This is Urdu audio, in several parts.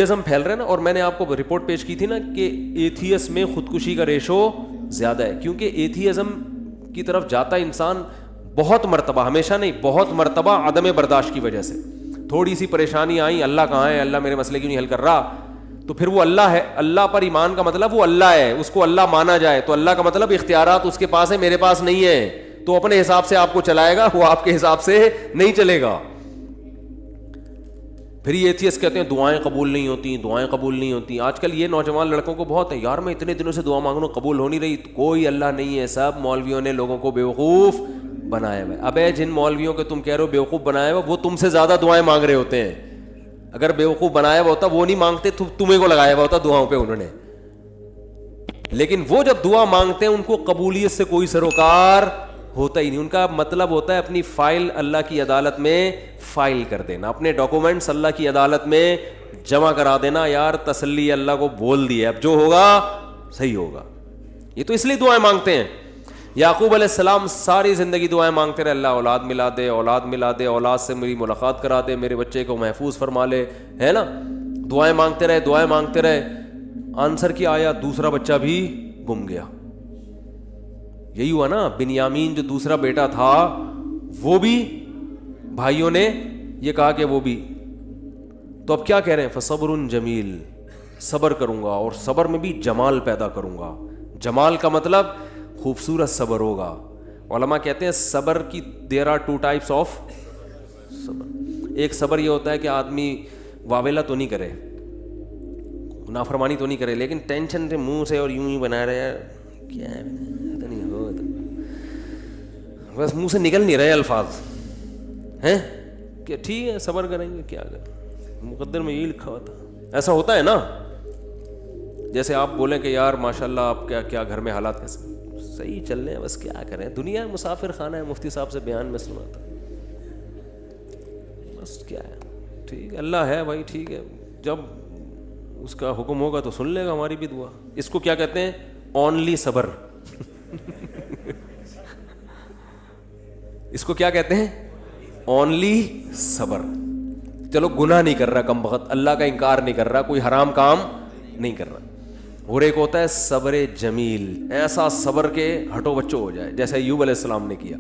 ایتھیزم پھیل رہا ہے نا, اور میں نے آپ کو رپورٹ پیش کی تھی نا کہ ایتھیس میں خودکشی کا ریشو زیادہ ہے, کیونکہ ایتھیزم کی طرف جاتا ہے انسان بہت مرتبہ, ہمیشہ نہیں, بہت مرتبہ عدم برداشت کی وجہ سے. تھوڑی سی پریشانی آئی, اللہ کہاں ہے, اللہ میرے مسئلے کیوں نہیں حل کر رہا, تو پھر وہ اللہ ہے. اللہ پر ایمان کا مطلب وہ اللہ ہے, اس کو اللہ مانا جائے, تو اللہ کا مطلب اختیارات اس کے پاس ہے, میرے پاس نہیں ہے, تو اپنے حساب سے آپ کو چلائے گا, وہ آپ کے حساب سے نہیں چلے گا. پھر یہ ایتھیس کہتے ہیں دعائیں قبول نہیں ہوتی, دعائیں قبول نہیں ہوتی. آج کل یہ نوجوان لڑکوں کو بہت ہے, یار میں اتنے دنوں سے دعا مانگ رہا ہوں قبول ہو نہیں رہی. کوئی اللہ نہیں ہے, سب مولویوں نے لوگوں کو بیوقوف بنایا ہوا ہے. ابے جن مولویوں کے تم کہہ رہے ہو بیوقوف بنایا ہوا, وہ تم سے زیادہ دعائیں مانگ رہے ہوتے ہیں. اگر بیوقوف بنایا ہوا ہوتا وہ نہیں مانگتے, تمہیں کو لگایا ہوا ہوتا دعاؤں پہ انہوں نے. لیکن وہ جب دعا مانگتے ہیں ان کو قبولیت سے کوئی سروکار ہوتا ہی نہیں. ان کا مطلب ہوتا ہے اپنی فائل اللہ کی عدالت میں فائل کر دینا, اپنے ڈاکومنٹس اللہ کی عدالت میں جمع کرا دینا. یار تسلی اللہ کو بول دی ہے, اب جو ہوگا صحیح ہوگا. یہ تو اس لیے دعائیں مانگتے ہیں. یعقوب علیہ السلام ساری زندگی دعائیں مانگتے رہے, اللہ اولاد ملا دے, اولاد ملا دے, اولاد سے میری ملاقات کرا دے, میرے بچے کو محفوظ فرما لے, ہے نا. دعائیں مانگتے رہے, دعائیں مانگتے رہے. آنسر کیا آیا, دوسرا بچہ بھی گم گیا. یہی ہوا نا, بنیامین جو دوسرا بیٹا تھا وہ بھی بھائیوں نے یہ کہا کہ وہ بھی. تو اب کیا کہہ رہے ہیں, فصبر جمیل, صبر کروں گا اور صبر میں بھی جمال پیدا کروں گا. جمال کا مطلب خوبصورت صبر ہوگا. علماء کہتے ہیں صبر کی دیر آر ٹو ٹائپس آف صبر. ایک صبر یہ ہوتا ہے کہ آدمی واویلا تو نہیں کرے, نافرمانی تو نہیں کرے, لیکن ٹینشن سے منہ سے اور یوں ہی بنا رہے ہیں, کیا ہے نہیں ہو, بس منہ سے نکل نہیں رہے الفاظ ہیں کہ ٹھیک ہے صبر کریں گے, کیا کریں, مقدر میں یہی لکھا ہوا تھا. ایسا ہوتا ہے نا, جیسے آپ بولیں کہ یار ماشاء اللہ آپ کیا گھر میں حالات کیسے, صحیح چل رہے ہیں, بس کیا کریں, دنیا مسافر خانہ ہے, مفتی صاحب سے بیان میں سنا تھا, بس کیا ہے, ٹھیک ہے اللہ ہے بھائی, ٹھیک ہے, جب اس کا حکم ہوگا تو سن لے گا ہماری بھی دعا. اس کو کیا کہتے ہیں, اونلی صبر. اس کو کیا کہتے ہیں, اونلی صبر. چلو گناہ نہیں کر رہا کم بخت, اللہ کا انکار نہیں کر رہا, کوئی حرام کام نہیں کر رہا. اور ایک ہوتا ہے صبر جمیل, ایسا صبر کے ہٹو بچو ہو جائے جیسے ایوب علیہ السلام نے کیا.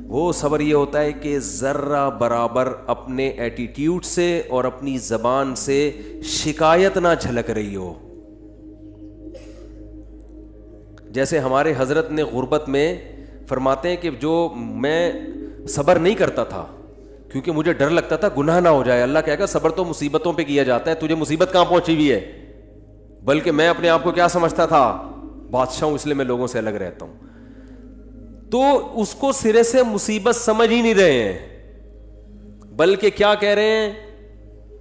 وہ صبر یہ ہوتا ہے کہ ذرہ برابر اپنے ایٹیٹیوڈ سے اور اپنی زبان سے شکایت نہ جھلک رہی ہو. جیسے ہمارے حضرت نے غربت میں فرماتے ہیں کہ جو میں صبر نہیں کرتا تھا کیونکہ مجھے ڈر لگتا تھا گناہ نہ ہو جائے. اللہ کہے گا صبر تو مصیبتوں پہ کیا جاتا ہے, تجھے مصیبت کہاں پہنچی ہوئی ہے, بلکہ میں اپنے آپ کو کیا سمجھتا تھا, بادشاہ ہوں, اس لیے میں لوگوں سے الگ رہتا ہوں. تو اس کو سرے سے مصیبت سمجھ ہی نہیں رہے ہیں, بلکہ کیا کہہ رہے ہیں,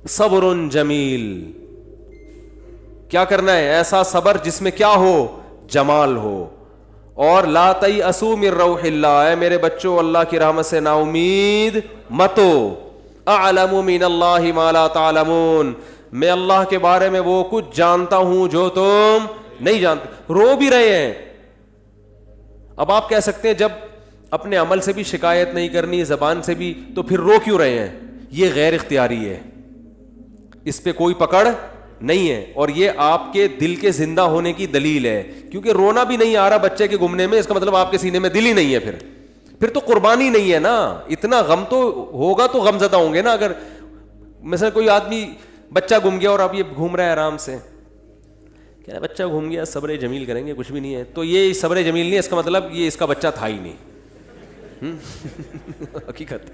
صبر جمیل. کیا کرنا ہے, ایسا صبر جس میں کیا ہو, جمال ہو. اور لا تیأسوا من روح اللہ, اے میرے بچوں اللہ کی رحمت سے نا امید مت ہو. اعلم من اللہ ما لا تعلمون, میں اللہ کے بارے میں وہ کچھ جانتا ہوں جو تم نہیں جانتے. رو بھی رہے ہیں. اب آپ کہہ سکتے ہیں جب اپنے عمل سے بھی شکایت نہیں کرنی, زبان سے بھی, تو پھر رو کیوں رہے ہیں؟ یہ غیر اختیاری ہے, اس پہ کوئی پکڑ نہیں ہے, اور یہ آپ کے دل کے زندہ ہونے کی دلیل ہے. کیونکہ رونا بھی نہیں آ رہا بچے کے گمنے میں, اس کا مطلب آپ کے سینے میں دل ہی نہیں ہے. پھر تو قربانی نہیں ہے نا. اتنا غم تو ہوگا تو غم زدہ ہوں گے نا. اگر مثلا کوئی آدمی بچہ گم گیا اور اب یہ گھوم رہا ہے آرام سے, کیا بچہ گھوم گیا, صبر جمیل کریں گے, کچھ بھی نہیں ہے, تو یہ صبر جمیل نہیں ہے, اس کا مطلب یہ اس کا بچہ تھا ہی نہیں. حقیقت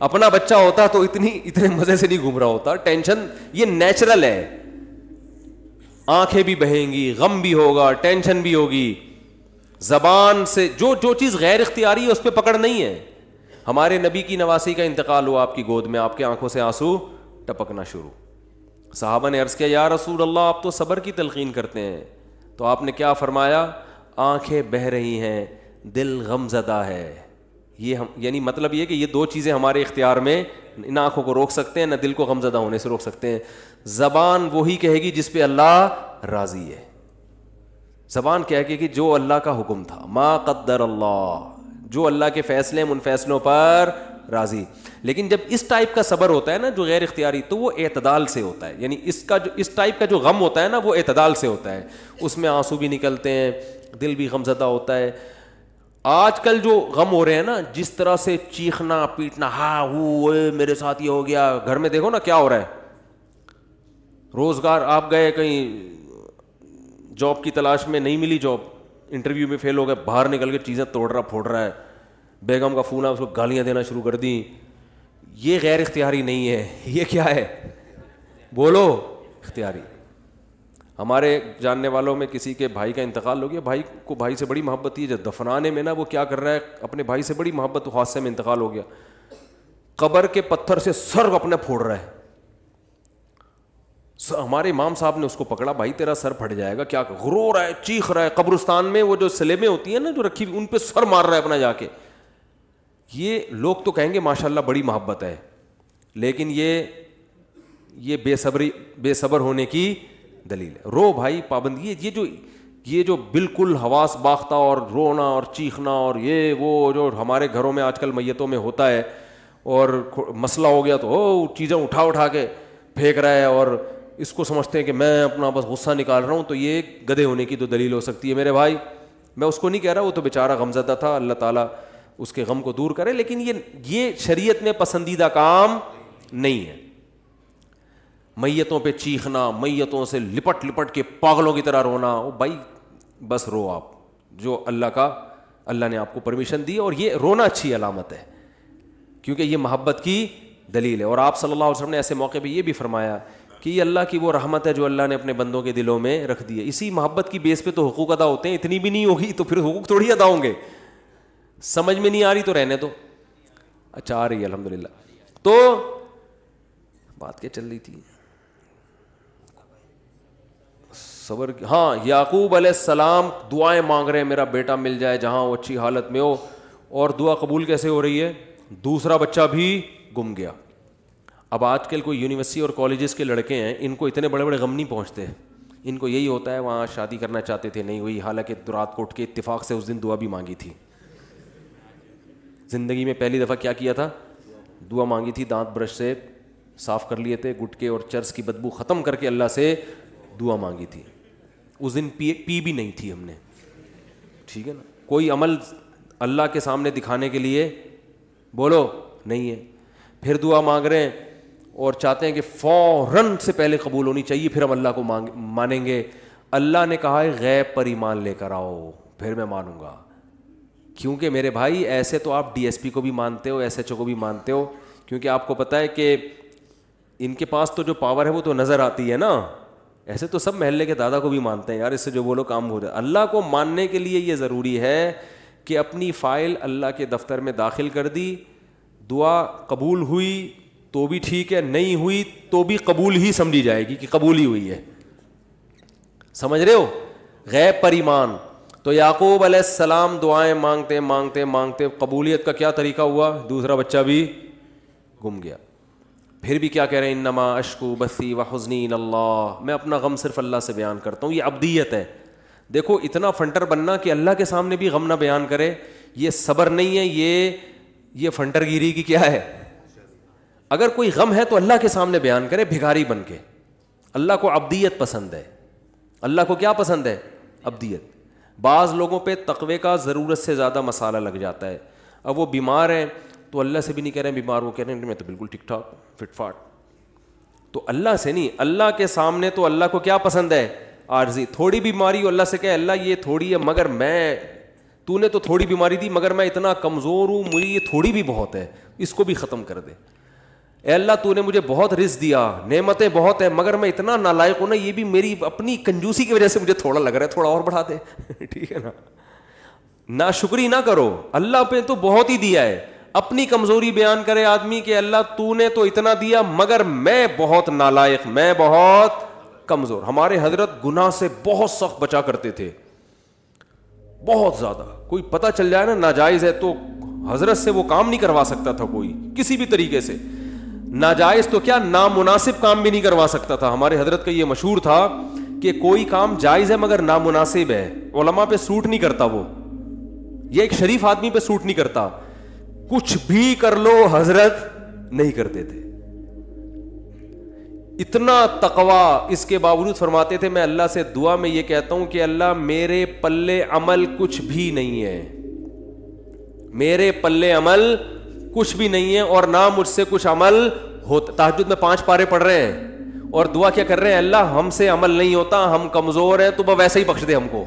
اپنا بچہ ہوتا تو اتنے مزے سے نہیں گھوم رہا ہوتا. ٹینشن یہ نیچرل ہے, آنکھیں بھی بہیں گی, غم بھی ہوگا, ٹینشن بھی ہوگی. زبان سے جو چیز غیر اختیاری ہے اس پہ پکڑ نہیں ہے. ہمارے نبی کی نواسی کا انتقال ہوا آپ کی گود میں, آپ کے آنکھوں سے آنسو ٹپکنا شروع. صحابہ نے عرض کیا یا رسول اللہ آپ تو صبر کی تلقین کرتے ہیں, تو آپ نے کیا فرمایا, آنکھیں بہہ رہی ہیں, دل غم زدہ ہے. یہ یعنی مطلب یہ کہ یہ دو چیزیں ہمارے اختیار میں, نہ آنکھوں کو روک سکتے ہیں نہ دل کو غم زدہ ہونے سے روک سکتے ہیں. زبان وہی کہے گی جس پہ اللہ راضی ہے. زبان کہے گی کہ جو اللہ کا حکم تھا, ما قدر اللہ, جو اللہ کے فیصلے ان فیصلوں پر راضی. لیکن جب اس ٹائپ کا صبر ہوتا ہے نا جو غیر اختیاری, تو وہ اعتدال سے ہوتا ہے. یعنی اس ٹائپ کا جو غم ہوتا ہے نا وہ اعتدال سے ہوتا ہے, اس میں آنسو بھی نکلتے ہیں, دل بھی غم زدہ ہوتا ہے. آج کل جو غم ہو رہے ہیں نا, جس طرح سے چیخنا پیٹنا, ہاں وہ میرے ساتھ یہ ہو گیا, گھر میں دیکھو نا کیا ہو رہا ہے. روزگار, آپ گئے کہیں جاب کی تلاش میں, نہیں ملی جاب, انٹرویو میں فیل ہو گئے, باہر نکل کے چیزیں توڑ رہا پھوڑ رہا ہے, بیگم کا فون آیا اس کو گالیاں دینا شروع کر دیں. یہ غیر اختیاری نہیں ہے, یہ کیا ہے, بولو, اختیاری. ہمارے جاننے والوں میں کسی کے بھائی کا انتقال ہو گیا, بھائی کو بھائی سے بڑی محبت تھی, جب دفنانے میں نا وہ کیا کر رہا ہے, اپنے بھائی سے بڑی محبت, حادثے میں انتقال ہو گیا, قبر کے پتھر سے سر اپنا پھوڑ رہا ہے. ہمارے امام صاحب نے اس کو پکڑا, بھائی تیرا سر پھٹ جائے گا, کیا رو رہا ہے, چیخ رہا ہے. قبرستان میں وہ جو سلیبیں ہوتی ہیں نا جو رکھی ان پہ سر مار رہا ہے اپنا جا کے. یہ لوگ تو کہیں گے ماشاءاللہ بڑی محبت ہے, لیکن یہ بے صبر ہونے کی دلیل ہے. رو بھائی, پابندی, یہ جو بالکل حواس باختہ اور رونا اور چیخنا اور یہ وہ جو ہمارے گھروں میں آج کل میتوں میں ہوتا ہے, اور مسئلہ ہو گیا تو چیزیں اٹھا کے پھینک رہا ہے, اور اس کو سمجھتے ہیں کہ میں اپنا بس غصہ نکال رہا ہوں, تو یہ گدھے ہونے کی تو دلیل ہو سکتی ہے. میرے بھائی, میں اس کو نہیں کہہ رہا, وہ تو بیچارہ غمزدہ تھا, اللہ تعالیٰ اس کے غم کو دور کرے, لیکن یہ شریعت میں پسندیدہ کام نہیں ہے. میتوں پہ چیخنا, میتوں سے لپٹ کے پاگلوں کی طرح رونا, بھائی بس رو آپ, جو اللہ نے آپ کو پرمیشن دی, اور یہ رونا اچھی علامت ہے کیونکہ یہ محبت کی دلیل ہے. اور آپ صلی اللہ علیہ وسلم نے ایسے موقع پہ یہ بھی فرمایا کہ یہ اللہ کی وہ رحمت ہے جو اللہ نے اپنے بندوں کے دلوں میں رکھ دی ہے. اسی محبت کی بیس پہ تو حقوق ادا ہوتے ہیں, اتنی بھی نہیں ہوگی تو پھر حقوق تھوڑی ادا ہوں گے. سمجھ میں نہیں آ رہی تو رہنے دو. اچھا آ رہی ہے الحمدللہ. تو بات کیا چل رہی تھی, صبر. ہاں, یعقوب علیہ السلام دعائیں مانگ رہے ہیں میرا بیٹا مل جائے جہاں وہ اچھی حالت میں ہو, اور دعا قبول کیسے ہو رہی ہے, دوسرا بچہ بھی گم گیا. اب آج کل کوئی یونیورسٹی اور کالجز کے لڑکے ہیں, ان کو اتنے بڑے غم نہیں پہنچتے, ان کو یہی ہوتا ہے وہاں شادی کرنا چاہتے تھے نہیں ہوئی, حالانکہ رات کو اٹھ کے اتفاق سے اس دن دعا بھی مانگی تھی, زندگی میں پہلی دفعہ کیا کیا تھا, دعا مانگی تھی, دانت برش سے صاف کر لیے تھے, گٹکے اور چرس کی بدبو ختم کر کے اللہ سے دعا مانگی تھی. اس دن پی بھی نہیں تھی ہم نے, ٹھیک ہے نا. کوئی عمل اللہ کے سامنے دکھانے کے لیے بولو نہیں ہے. پھر دعا مانگ رہے ہیں اور چاہتے ہیں کہ فوراً سے پہلے قبول ہونی چاہیے, پھر ہم اللہ کو مانیں گے. اللہ نے کہا ہے غیب پر ایمان لے کر آؤ پھر میں مانوں گا. کیونکہ میرے بھائی ایسے تو آپ ڈی ایس پی کو بھی مانتے ہو, ایس ایچ او کو بھی مانتے ہو, کیونکہ آپ کو پتہ ہے کہ ان کے پاس تو جو پاور ہے وہ تو نظر آتی ہے نا. ایسے تو سب محلے کے دادا کو بھی مانتے ہیں, یار اس سے جو بولو کام ہو جائے. اللہ کو ماننے کے لیے یہ ضروری ہے کہ اپنی فائل اللہ کے دفتر میں داخل کر دی, دعا قبول ہوئی تو بھی ٹھیک ہے, نہیں ہوئی تو بھی قبول ہی سمجھی جائے گی کہ قبول ہی ہوئی ہے. سمجھ رہے ہو, غیب پر ایمان. تو یعقوب علیہ السلام دعائیں مانگتے مانگتے مانگتے قبولیت کا کیا طریقہ ہوا, دوسرا بچہ بھی گم گیا. پھر بھی کیا کہہ رہے ہیں, انما اشکو بثی وحزنی الی اللہ, میں اپنا غم صرف اللہ سے بیان کرتا ہوں. یہ عبدیت ہے. دیکھو اتنا فنٹر بننا کہ اللہ کے سامنے بھی غم نہ بیان کرے, یہ صبر نہیں ہے, یہ فنٹر گیری کی کیا ہے. اگر کوئی غم ہے تو اللہ کے سامنے بیان کرے بھکاری بن کے. اللہ کو عبدیت پسند ہے. اللہ کو کیا پسند ہے, عبدیت. بعض لوگوں پہ تقوی کا ضرورت سے زیادہ مسالہ لگ جاتا ہے. اب وہ بیمار ہیں تو اللہ سے بھی نہیں کہہ رہے ہیں بیمار, وہ کہہ رہے ہیں میں تو بالکل ٹھیک ٹھاک فٹ فاٹ. تو اللہ سے نہیں, اللہ کے سامنے تو اللہ کو کیا پسند ہے, عارضی. تھوڑی بیماری ہو اللہ سے کہے اللہ یہ تھوڑی ہے مگر تو نے تو تھوڑی بیماری دی مگر میں اتنا کمزور ہوں, مجھے یہ تھوڑی بھی بہت ہے, اس کو بھی ختم کر دے. اے اللہ تو نے مجھے بہت رزق دیا, نعمتیں بہت ہیں, مگر میں اتنا نالائق ہوں نا, یہ بھی میری اپنی کنجوسی کی وجہ سے مجھے تھوڑا لگ رہا ہے, تھوڑا اور بڑھا دے. ٹھیک ہے نا, ناشکری نہ کرو, اللہ پہ تو بہت ہی دیا ہے. اپنی کمزوری بیان کرے آدمی کہ اللہ تو نے تو اتنا دیا مگر میں بہت نالائق, میں بہت کمزور. ہمارے حضرت گناہ سے بہت سخت بچا کرتے تھے, بہت زیادہ. کوئی پتہ چل جائے نا ناجائز ہے تو حضرت سے وہ کام نہیں کروا سکتا تھا کوئی کسی بھی طریقے سے. ناجائز تو کیا نامناسب کام بھی نہیں کروا سکتا تھا. ہمارے حضرت کا یہ مشہور تھا کہ کوئی کام جائز ہے مگر نامناسب ہے, علماء پہ سوٹ نہیں کرتا, وہ یہ ایک شریف آدمی پہ سوٹ نہیں کرتا. کچھ بھی کر لو حضرت نہیں کرتے تھے. اتنا تقوی. اس کے باوجود فرماتے تھے میں اللہ سے دعا میں یہ کہتا ہوں کہ اللہ میرے پلے عمل کچھ بھی نہیں ہے, میرے پلے عمل کچھ بھی نہیں ہے, اور نہ مجھ سے کچھ عمل ہوتا. تہجد میں 5 پارے پڑھ رہے ہیں اور دعا کیا کر رہے ہیں, اللہ ہم سے عمل نہیں ہوتا, ہم کمزور ہیں, تو ویسے ہی بخش دے ہم کو.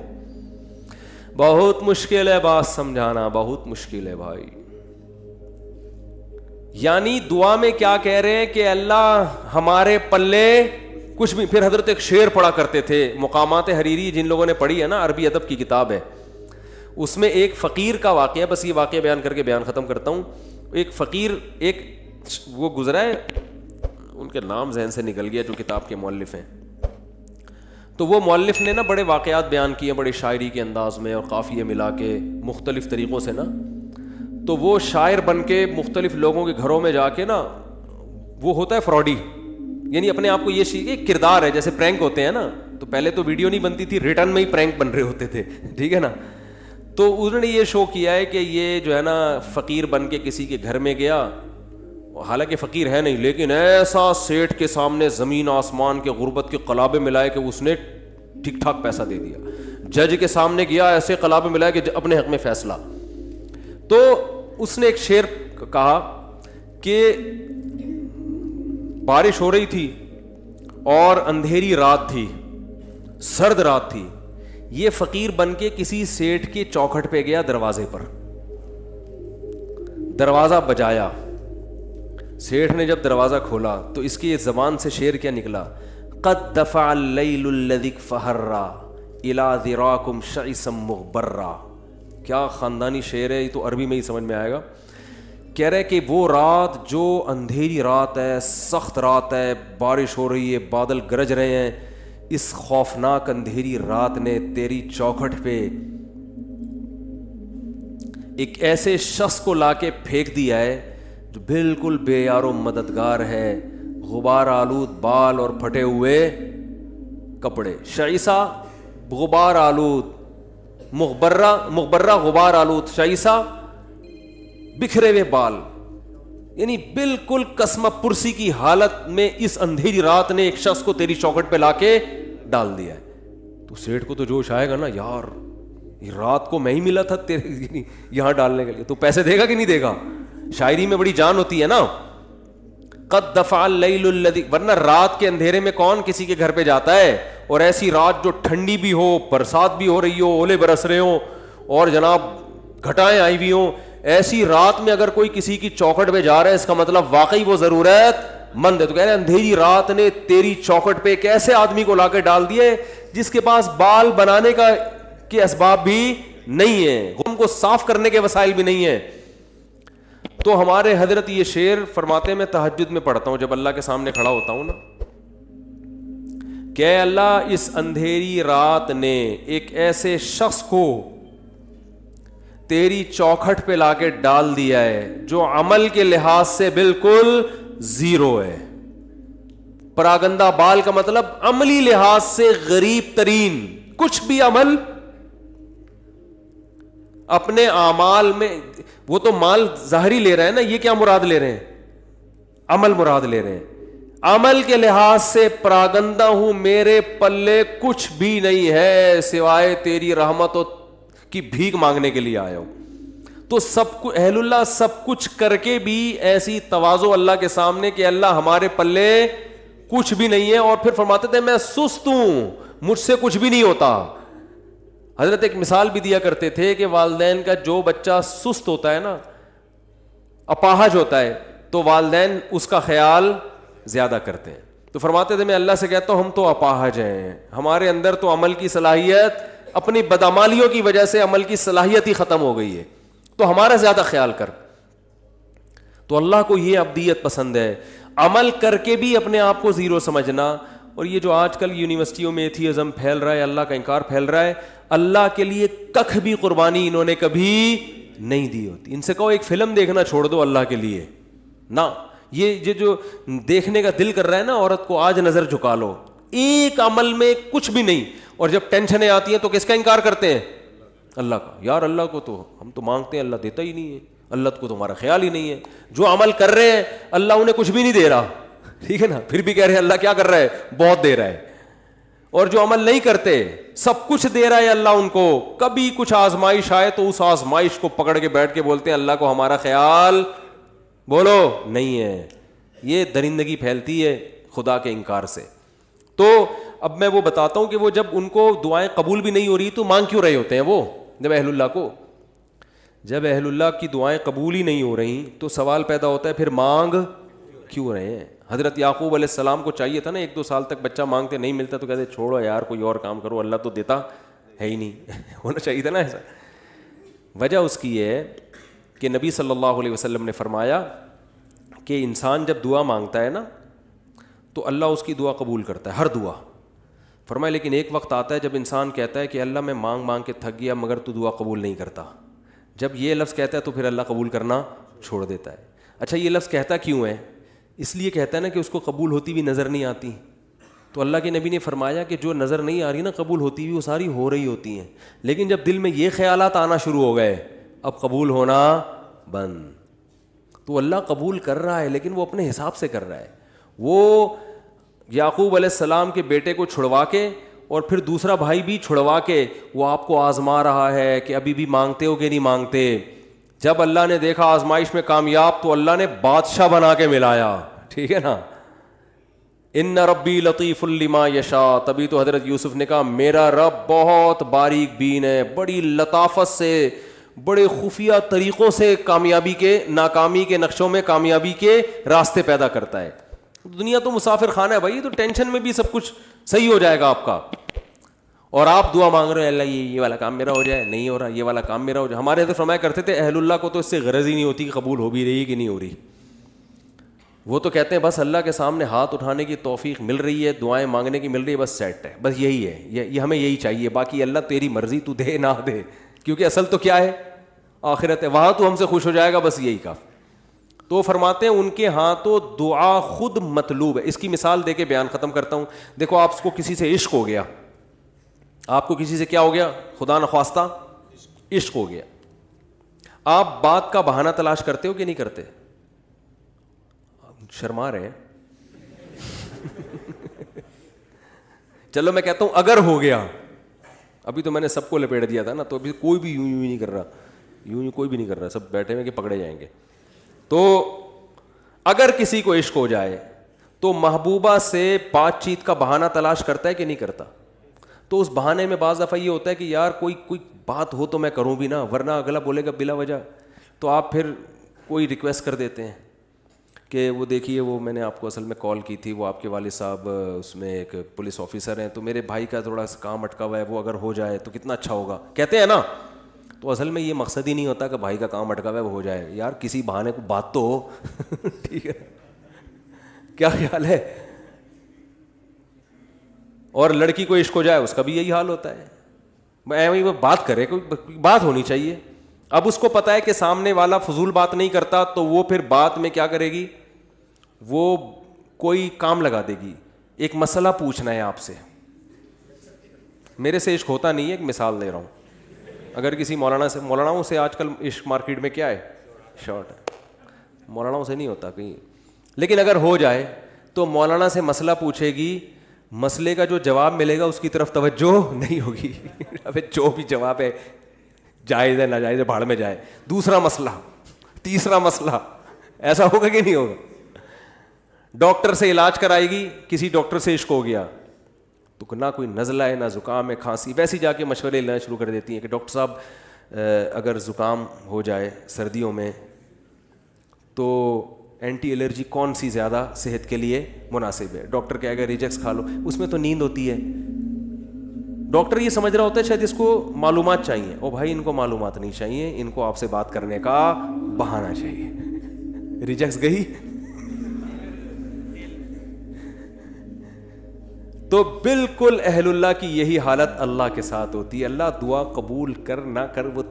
بہت مشکل ہے بات سمجھانا, بہت مشکل ہے بھائی. یعنی دعا میں کیا کہہ رہے ہیں کہ اللہ ہمارے پلے کچھ بھی. پھر حضرت ایک شعر پڑھا کرتے تھے, مقامات حریری جن لوگوں نے پڑھی ہے نا, عربی ادب کی کتاب ہے, اس میں ایک فقیر کا واقعہ, بس یہ واقعہ بیان کر کے بیان ختم کرتا ہوں. ایک فقیر, ایک وہ گزرا ہے, ان کے نام ذہن سے نکل گیا جو کتاب کے مؤلف ہیں. تو وہ مؤلف نے نا بڑے واقعات بیان کیے, بڑے شاعری کے انداز میں اور قافیے ملا کے مختلف طریقوں سے نا. تو وہ شاعر بن کے مختلف لوگوں کے گھروں میں جا کے نا, وہ ہوتا ہے فراڈی, یعنی اپنے آپ کو یہ ایک کردار ہے, جیسے پرینک ہوتے ہیں نا, تو پہلے تو ویڈیو نہیں بنتی تھی, ریٹرن میں ہی پرینک بن رہے ہوتے تھے, ٹھیک ہے نا. تو انہوں نے یہ شو کیا ہے کہ یہ جو ہے نا فقیر بن کے کسی کے گھر میں گیا, حالانکہ فقیر ہے نہیں, لیکن ایسا سیٹھ کے سامنے زمین آسمان کے غربت کے قلابے ملائے کہ اس نے ٹھیک ٹھاک پیسہ دے دیا. جج کے سامنے گیا, ایسے قلابے ملائے کہ اپنے حق میں فیصلہ. تو اس نے ایک شعر کہا کہ بارش ہو رہی تھی اور اندھیری رات تھی, سرد رات تھی. یہ فقیر بن کے کسی سیٹھ کے چوکھٹ پہ گیا, دروازے پر دروازہ بجایا. سیٹھ نے جب دروازہ کھولا تو اس کی زبان سے شعر کیا نکلا, قد دفع اللیل الذی فہرا الی ذراکم شعثا مغبرا. کیا خاندانی شعر ہے, یہ تو عربی میں ہی سمجھ میں آئے گا. کہہ رہے کہ وہ رات جو اندھیری رات ہے, سخت رات ہے, بارش ہو رہی ہے, بادل گرج رہے ہیں, اس خوفناک اندھیری رات نے تیری چوکھٹ پہ ایک ایسے شخص کو لا کے پھینک دیا ہے جو بالکل بے یار و مددگار ہے, غبار آلود بال اور پھٹے ہوئے کپڑے. شعیسا غبار آلود, مغبرہ غبار آلود, شعیسا بکھرے ہوئے بال, یعنی بالکل قسمہ پرسی کی حالت میں اس اندھیری رات نے ایک شخص کو تیری چوکھٹ پہ لا کے ڈال دیا ہے. تو سیٹھ کو تو جوش آئے گا نا, یار یہ رات کو میں ہی ملا تھا تیرے یہاں ڈالنے کے لیے, تو پیسے دے گا کہ نہیں دے گا. شاعری میں بڑی جان ہوتی ہے نا. قد دفع اللیل الذی, ورنہ رات کے اندھیرے میں کون کسی کے گھر پہ جاتا ہے, اور ایسی رات جو ٹھنڈی بھی ہو, برسات بھی ہو رہی ہو, اولے برس رہے ہوں اور جناب گھٹائیں آئی ہوئی ہوں, ایسی رات میں اگر کوئی کسی کی چوکھٹ پہ جا رہا ہے, اس کا مطلب واقعی وہ ضرورت مند ہے. تو کہہ رہے ہیں اندھیری رات نے تیری چوکھٹ پہ ایک ایسے آدمی کو لا کے ڈال دیے جس کے پاس بال بنانے کا کے اسباب بھی نہیں ہے, غم کو صاف کرنے کے وسائل بھی نہیں ہے. تو ہمارے حضرت یہ شعر فرماتے ہیں, میں تہجد میں پڑھتا ہوں جب اللہ کے سامنے کھڑا ہوتا ہوں نا, کہ اللہ اس اندھیری رات نے ایک ایسے شخص کو تیری چوکھٹ پہ لا کے ڈال دیا ہے جو عمل کے لحاظ سے بالکل زیرو ہے. پراگندہ بال کا مطلب عملی لحاظ سے غریب ترین, کچھ بھی عمل اپنے اعمال میں, وہ تو مال ظاہری لے رہے ہیں نا, یہ کیا مراد لے رہے ہیں, عمل مراد لے رہے ہیں. عمل کے لحاظ سے پراگندہ ہوں, میرے پلے کچھ بھی نہیں ہے سوائے تیری رحمت کی بھیک مانگنے کے لیے آیا ہوں. تو سب کو اہل اللہ سب کچھ کر کے بھی ایسی تواضع اللہ کے سامنے کہ اللہ ہمارے پلے کچھ بھی نہیں ہے. اور پھر فرماتے تھے میں سست ہوں, مجھ سے کچھ بھی نہیں ہوتا. حضرت ایک مثال بھی دیا کرتے تھے کہ والدین کا جو بچہ سست ہوتا ہے نا, اپاہج ہوتا ہے, تو والدین اس کا خیال زیادہ کرتے ہیں. تو فرماتے تھے میں اللہ سے کہتا ہوں ہم تو اپاہج ہیں, ہمارے اندر تو عمل کی صلاحیت, اپنی بدعمالیوں کی وجہ سے عمل کی صلاحیت ہی ختم ہو گئی ہے, تو ہمارا زیادہ خیال کر. تو اللہ کو یہ ابدیت پسند ہے, عمل کر کے بھی اپنے آپ کو زیرو سمجھنا. اور یہ جو آج کل یونیورسٹیوں میں ایتھیزم پھیل رہا ہے, اللہ کا انکار پھیل رہا ہے, اللہ کے لیے ککھ بھی قربانی انہوں نے کبھی نہیں دی ہوتی. ان سے کہو ایک فلم دیکھنا چھوڑ دو اللہ کے لیے نا, یہ جو دیکھنے کا دل کر رہا ہے نا عورت کو, آج نظر جھکا لو, ایک عمل میں کچھ بھی نہیں. اور جب ٹینشنیں آتی ہیں تو کس کا انکار کرتے ہیں, اللہ کا. یار اللہ کو تو ہم تو مانگتے ہیں, اللہ دیتا ہی نہیں ہے, اللہ کو تمہارا خیال ہی نہیں ہے. جو عمل کر رہے ہیں اللہ انہیں کچھ بھی نہیں دے رہا, ٹھیک ہے نا, پھر بھی کہہ رہے ہیں اللہ کیا کر رہا ہے, بہت دے رہا ہے. اور جو عمل نہیں کرتے سب کچھ دے رہا ہے اللہ ان کو. کبھی کچھ آزمائش آئے تو اس آزمائش کو پکڑ کے بیٹھ کے بولتے ہیں اللہ کو ہمارا خیال بولو نہیں ہے. یہ درندگی پھیلتی ہے خدا کے انکار سے. تو اب میں وہ بتاتا ہوں کہ وہ جب ان کو دعائیں قبول بھی نہیں ہو رہی تو مانگ کیوں رہے ہوتے ہیں وہ, جب اہل اللہ کی دعائیں قبول ہی نہیں ہو رہی تو سوال پیدا ہوتا ہے پھر مانگ کیوں رہے ہیں. حضرت یعقوب علیہ السلام کو چاہیے تھا نا 1-2 سال تک بچہ مانگتے نہیں ملتا تو کہتے چھوڑو یار کوئی اور کام کرو, اللہ تو دیتا ہے ہی نہیں. ہونا چاہیے تھا نا ایسا. وجہ اس کی ہے کہ نبی صلی اللہ علیہ وسلم نے فرمایا کہ انسان جب دعا مانگتا ہے نا تو اللہ اس کی دعا قبول کرتا ہے, ہر دعا. فرمایا لیکن ایک وقت آتا ہے جب انسان کہتا ہے کہ اللہ میں مانگ مانگ کے تھک گیا مگر تو دعا قبول نہیں کرتا. جب یہ لفظ کہتا ہے تو پھر اللہ قبول کرنا چھوڑ دیتا ہے. اچھا یہ لفظ کہتا کیوں ہے؟ اس لیے کہتا ہے نا کہ اس کو قبول ہوتی بھی نظر نہیں آتی. تو اللہ کے نبی نے فرمایا کہ جو نظر نہیں آ رہی نا قبول ہوتی بھی وہ ساری ہو رہی ہوتی ہیں, لیکن جب دل میں یہ خیالات آنا شروع ہو گئے اب قبول ہونا بند. تو اللہ قبول کر رہا ہے لیکن وہ اپنے حساب سے کر رہا ہے. وہ یعقوب علیہ السلام کے بیٹے کو چھڑوا کے اور پھر دوسرا بھائی بھی چھڑوا کے وہ آپ کو آزما رہا ہے کہ ابھی بھی مانگتے ہو کہ نہیں مانگتے. جب اللہ نے دیکھا آزمائش میں کامیاب تو اللہ نے بادشاہ بنا کے ملایا, ٹھیک ہے نا. ان ربی لطیف لما یشاء, تبھی تو حضرت یوسف نے کہا میرا رب بہت باریک بین ہے, بڑی لطافت سے بڑے خفیہ طریقوں سے کامیابی کے ناکامی کے نقشوں میں کامیابی کے راستے پیدا کرتا ہے. دنیا تو مسافر خانہ ہے بھائی, تو ٹینشن میں بھی سب کچھ صحیح ہو جائے گا آپ کا. اور آپ دعا مانگ رہے ہیں اللہ یہ والا کام میرا ہو جائے, نہیں ہو رہا, یہ والا کام میرا ہو جائے. ہمارے حضرت فرمایا کرتے تھے اہل اللہ کو تو اس سے غرض ہی نہیں ہوتی کہ قبول ہو بھی رہی ہے کہ نہیں ہو رہی. وہ تو کہتے ہیں بس اللہ کے سامنے ہاتھ اٹھانے کی توفیق مل رہی ہے, دعائیں مانگنے کی مل رہی ہے, بس سیٹ ہے, بس یہی ہے, یہ ہمیں یہی چاہیے. باقی اللہ تیری مرضی, تو دے نہ دے, کیونکہ اصل تو کیا ہے آخرت ہے, وہاں تو ہم سے خوش ہو جائے گا, بس یہی کافی. تو فرماتے ہیں ان کے ہاں تو دعا خود مطلوب ہے. اس کی مثال دے کے بیان ختم کرتا ہوں. دیکھو آپ کو کسی سے عشق ہو گیا, آپ کو کسی سے کیا ہو گیا, خدا نخواستہ عشق ہو گیا. آپ بات کا بہانہ تلاش کرتے ہو کہ نہیں کرتے؟ شرما رہے ہیں. چلو میں کہتا ہوں اگر ہو گیا, ابھی تو میں نے سب کو لپیٹ دیا تھا نا, تو ابھی کوئی بھی یوں نہیں کر رہا, یوں کوئی بھی نہیں کر رہا, سب بیٹھے ہوئے کہ پکڑے جائیں گے. تو اگر کسی کو عشق ہو جائے تو محبوبہ سے بات چیت کا بہانہ تلاش کرتا ہے کہ نہیں کرتا؟ تو اس بہانے میں بعض دفعہ یہ ہوتا ہے کہ یار کوئی بات ہو تو میں کروں بھی نا, ورنہ اگلا بولے گا بلا وجہ. تو آپ پھر کوئی ریکویسٹ کر دیتے ہیں کہ وہ دیکھیے وہ میں نے آپ کو اصل میں کال کی تھی, وہ آپ کے والد صاحب اس میں ایک پولیس آفیسر ہیں, تو میرے بھائی کا تھوڑا سا کام اٹکا ہوا ہے, وہ اگر ہو جائے تو کتنا اچھا ہوگا, کہتے ہیں نا. تو اصل میں یہ مقصد ہی نہیں ہوتا کہ بھائی کا کام اٹکا ہوا ہے وہ ہو جائے, یار کسی بہانے کو بات تو ہو. ٹھیک ہے, کیا خیال ہے؟ اور لڑکی کو عشق ہو جائے اس کا بھی یہی حال ہوتا ہے, وہ بات کرے, کوئی بات ہونی چاہیے. اب اس کو پتا ہے کہ سامنے والا فضول بات نہیں کرتا, تو وہ پھر بات میں کیا کرے گی, وہ کوئی کام لگا دے گی. ایک مسئلہ پوچھنا ہے آپ سے, میرے سے عشق ہوتا نہیں ہے, ایک مثال دے رہا ہوں. اگر کسی مولاناؤں سے آج کل عشق مارکیٹ میں کیا ہے, شارٹ ہے, مولاناؤں سے نہیں ہوتا کہیں. لیکن اگر ہو جائے تو مولانا سے مسئلہ پوچھے گی, مسئلے کا جو جواب ملے گا اس کی طرف توجہ نہیں ہوگی. ابے جو بھی جواب ہے جائز ہے ناجائز ہے بھاڑ میں جائے. دوسرا مسئلہ, تیسرا مسئلہ, ایسا ہوگا کہ نہیں ہوگا؟ ڈاکٹر سے علاج کرائے گی, کسی ڈاکٹر سے عشق ہو گیا تو نہ کوئی نزلہ ہے نہ زکام ہے کھانسی, ویسے جا کے مشورے لینا شروع کر دیتی ہیں کہ ڈاکٹر صاحب اگر زکام ہو جائے سردیوں میں تو اینٹی الرجی کون سی زیادہ صحت کے لیے مناسب ہے؟ ڈاکٹر کہے گا ریجیکس کھا لو, اس میں تو نیند ہوتی ہے. ڈاکٹر یہ سمجھ رہا ہوتا ہے شاید اس کو معلومات چاہیے, او بھائی ان کو معلومات نہیں چاہیے, ان کو آپ سے بات کرنے کا بہانہ چاہیے. ریجیکس گئی. تو بالکل اہل اللہ کی یہی حالت اللہ کے ساتھ ہوتی ہے. اللہ دعا قبول کر نہ کر وہ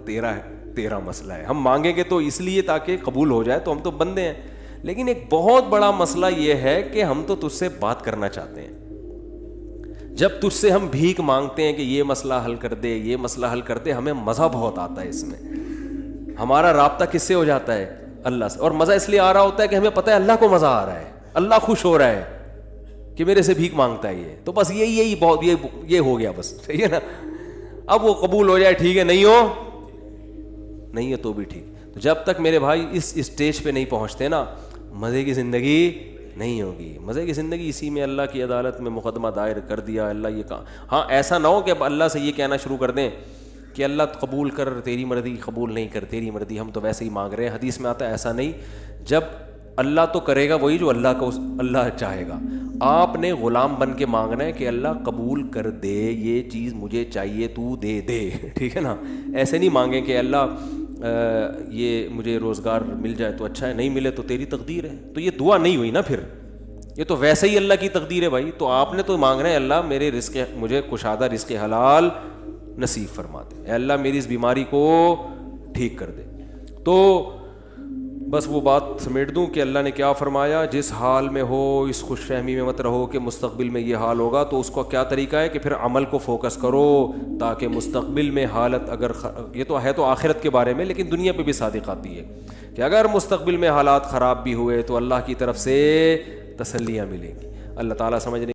تیرا مسئلہ ہے. ہم مانگیں گے تو اس لیے تاکہ قبول ہو جائے, تو ہم تو بندے ہیں. لیکن ایک بہت بڑا مسئلہ یہ ہے کہ ہم تو تجھ سے بات کرنا چاہتے ہیں. جب تجھ سے ہم بھیک مانگتے ہیں کہ یہ مسئلہ حل کر دے, یہ مسئلہ حل کر دے, ہمیں مزہ بہت آتا ہے اس میں. ہمارا رابطہ کس سے ہو جاتا ہے؟ اللہ سے. اور مزہ اس لیے آ رہا ہوتا ہے کہ ہمیں پتہ ہے اللہ کو مزہ آ رہا ہے, اللہ خوش ہو رہا ہے کہ میرے سے بھیک مانگتا ہے یہ, تو بس یہی بہت یہ ہو گیا بس, صحیح ہے نا. اب وہ قبول ہو جائے ٹھیک ہے, نہیں ہے تو بھی ٹھیک. تو جب تک میرے بھائی اس اسٹیج پہ نہیں پہنچتے نا, مزے کی زندگی نہیں ہوگی. مزے کی زندگی اسی میں اللہ کی عدالت میں مقدمہ دائر کر دیا, اللہ یہ کہا. ہاں ایسا نہ ہو کہ اب اللہ سے یہ کہنا شروع کر دیں کہ اللہ قبول کر, تیری مرضی قبول نہیں کر, تیری مرضی, ہم تو ویسے ہی مانگ رہے ہیں. حدیث میں آتا ہے ایسا نہیں, جب اللہ تو کرے گا وہی جو اللہ چاہے گا. آپ نے غلام بن کے مانگنا ہے کہ اللہ قبول کر دے, یہ چیز مجھے چاہیے تو دے دے, ٹھیک ہے نا. ایسے نہیں مانگیں کہ اللہ یہ مجھے روزگار مل جائے تو اچھا ہے, نہیں ملے تو تیری تقدیر ہے. تو یہ دعا نہیں ہوئی نا, پھر یہ تو ویسے ہی اللہ کی تقدیر ہے بھائی. تو آپ نے تو مانگنا ہے اللہ میرے رزق, مجھے کشادہ رزق حلال نصیب فرما دے, اے اللہ میری اس بیماری کو ٹھیک کر دے. تو بس وہ بات سمیٹ دوں کہ اللہ نے کیا فرمایا, جس حال میں ہو اس خوش فہمی میں مت رہو کہ مستقبل میں یہ حال ہوگا. تو اس کا کیا طریقہ ہے کہ پھر عمل کو فوکس کرو تاکہ مستقبل میں حالت اگر یہ تو ہے تو آخرت کے بارے میں, لیکن دنیا پہ بھی صادق آتی ہے کہ اگر مستقبل میں حالات خراب بھی ہوئے تو اللہ کی طرف سے تسلیاں ملیں گی. اللہ تعالیٰ سمجھنے